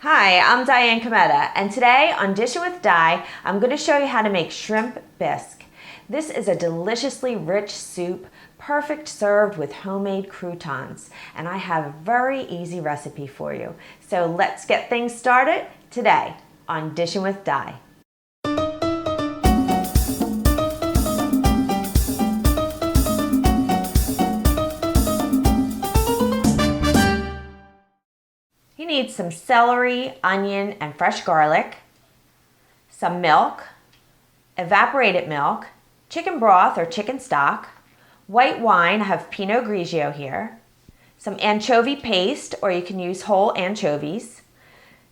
Hi, I'm Diane Kometa, and today on Dishin' with Di, I'm going to show you how to make shrimp bisque. This is a deliciously rich soup, perfect served with homemade croutons, and I have a very easy recipe for you. So let's get things started today on Dishin' with Di. You need some celery, onion, and fresh garlic, some milk, evaporated milk, chicken broth or chicken stock, white wine, I have Pinot Grigio here, some anchovy paste, or you can use whole anchovies,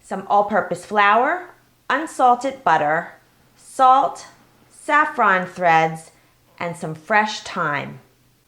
some all-purpose flour, unsalted butter, salt, saffron threads, and some fresh thyme.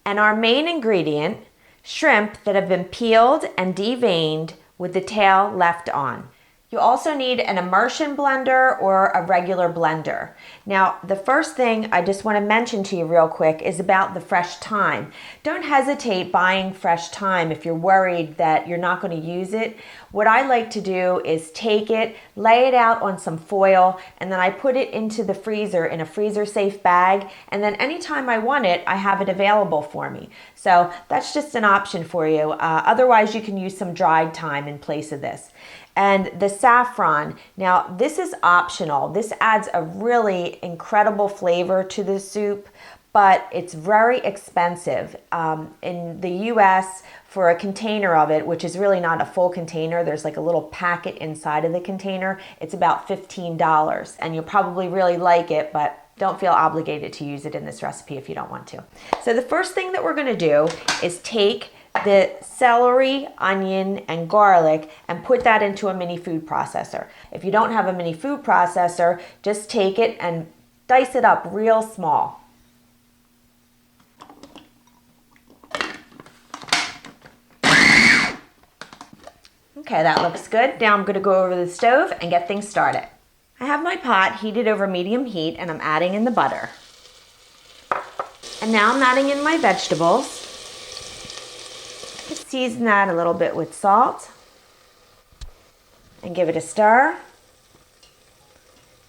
And our main ingredient, shrimp that have been peeled and deveined with the tail left on. You also need an immersion blender or a regular blender. Now, the first thing I just want to mention to you real quick is about the fresh thyme. Don't hesitate buying fresh thyme if you're worried that you're not going to use it. What I like to do is take it, lay it out on some foil, and then I put it into the freezer in a freezer-safe bag, and then anytime I want it, I have it available for me. So that's just an option for you. Otherwise, you can use some dried thyme in place of this. And the saffron, now this is optional. This adds a really incredible flavor to the soup, but it's very expensive. In the US, for a container of it, which is really not a full container, there's like a little packet inside of the container, it's about $15. And you'll probably really like it, but don't feel obligated to use it in this recipe if you don't want to. So the first thing that we're gonna do is take the celery, onion, and garlic and put that into a mini food processor. If you don't have a mini food processor, just take it and dice it up real small. Okay, that looks good. Now I'm going to go over to the stove and get things started. I have my pot heated over medium heat and I'm adding in the butter. And now I'm adding in my vegetables. Just season that a little bit with salt and give it a stir.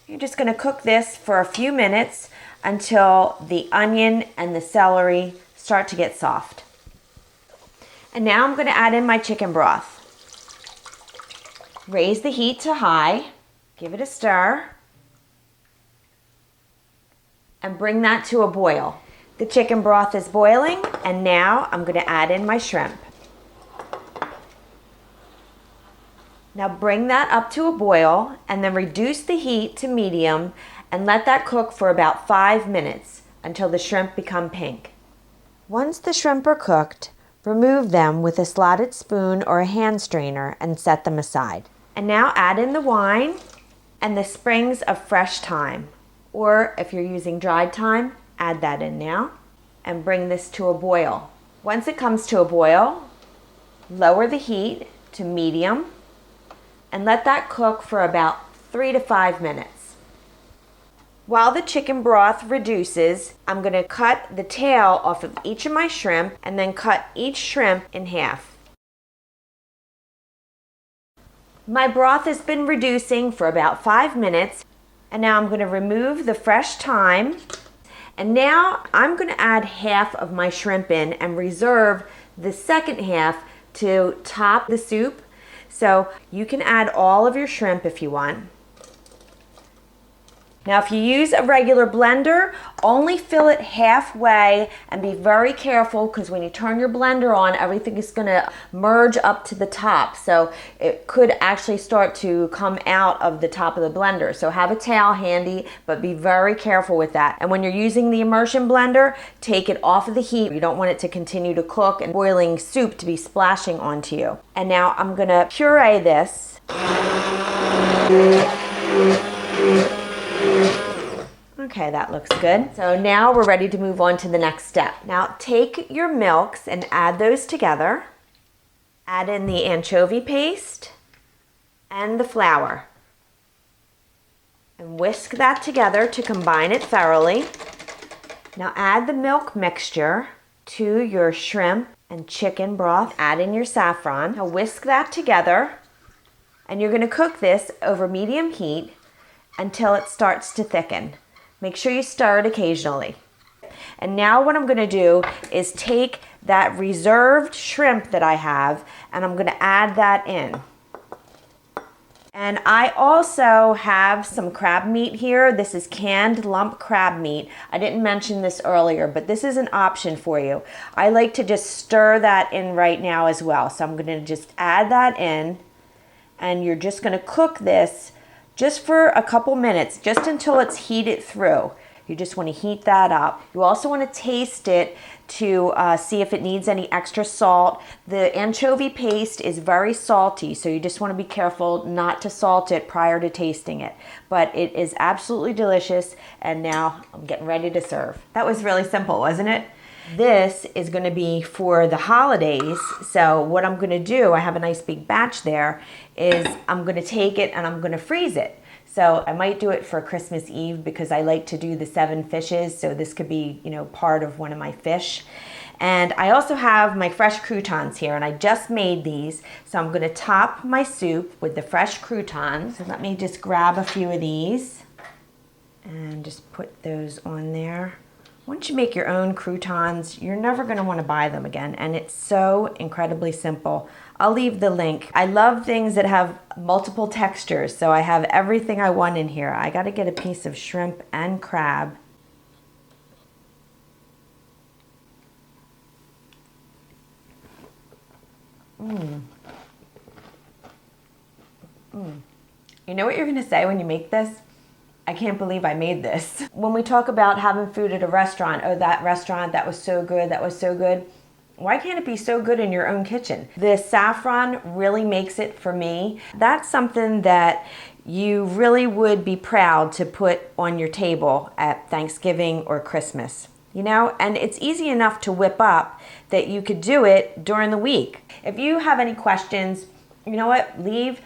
You're just going to cook this for a few minutes until the onion and the celery start to get soft. And now I'm going to add in my chicken broth. Raise the heat to high, give it a stir, and bring that to a boil. The chicken broth is boiling, and now I'm going to add in my shrimp. Now bring that up to a boil and then reduce the heat to medium and let that cook for about 5 minutes until the shrimp become pink. Once the shrimp are cooked, remove them with a slotted spoon or a hand strainer and set them aside. And now add in the wine and the sprigs of fresh thyme. Or if you're using dried thyme, add that in now and bring this to a boil. Once it comes to a boil, lower the heat to medium and let that cook for about 3 to 5 minutes. While the chicken broth reduces, I'm going to cut the tail off of each of my shrimp and then cut each shrimp in half. My broth has been reducing for about 5 minutes, and now I'm going to remove the fresh thyme, and now I'm going to add half of my shrimp in and reserve the second half to top the soup. So you can add all of your shrimp if you want. Now if you use a regular blender, only fill it halfway and be very careful because when you turn your blender on, everything is going to merge up to the top. So it could actually start to come out of the top of the blender. So have a towel handy, but be very careful with that. And when you're using the immersion blender, take it off of the heat. You don't want it to continue to cook and boiling soup to be splashing onto you. And now I'm going to puree this. Okay, that looks good. So now we're ready to move on to the next step. Now take your milks and add those together. Add in the anchovy paste and the flour. And whisk that together to combine it thoroughly. Now add the milk mixture to your shrimp and chicken broth. Add in your saffron. Now whisk that together And you're gonna cook this over medium heat until it starts to thicken. Make sure you stir it occasionally. And now what I'm gonna do is take that reserved shrimp that I have and I'm gonna add that in. And I also have some crab meat here. This is canned lump crab meat. I didn't mention this earlier, but this is an option for you. I like to just stir that in right now as well. So I'm gonna just add that in, and you're just gonna cook this just for a couple minutes, just until it's heated through. You just want to heat that up. You also want to taste it to see if it needs any extra salt. The anchovy paste is very salty, so you just want to be careful not to salt it prior to tasting it. But it is absolutely delicious, and now I'm getting ready to serve. That was really simple, wasn't it? This is going to be for the holidays, so what I'm going to do, I have a nice big batch there, is I'm going to take it and I'm going to freeze it. So I might do it for Christmas Eve because I like to do the 7 fishes, so this could be, you know, part of one of my fish. And I also have my fresh croutons here, and I just made these. So I'm gonna top my soup with the fresh croutons. So let me just grab a few of these and just put those on there. Once you make your own croutons, you're never gonna wanna buy them again, and it's so incredibly simple. I'll leave the link. I love things that have multiple textures, so I have everything I want in here. I gotta get a piece of shrimp and crab. You know what you're gonna say when you make this? I can't believe I made this. When we talk about having food at a restaurant, oh, that restaurant, that was so good, that was so good. Why can't it be so good in your own kitchen? The saffron really makes it for me. That's something that you really would be proud to put on your table at Thanksgiving or Christmas. You know, and it's easy enough to whip up that you could do it during the week. If you have any questions, you know what, leave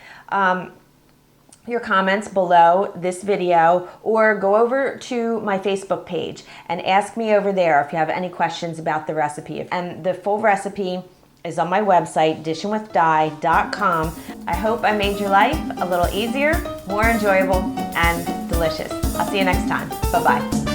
your comments below this video, or go over to my Facebook page and ask me over there if you have any questions about the recipe. And the full recipe is on my website, dishinwithdi.com. I hope I made your life a little easier, more enjoyable, and delicious. I'll see you next time. Bye-bye.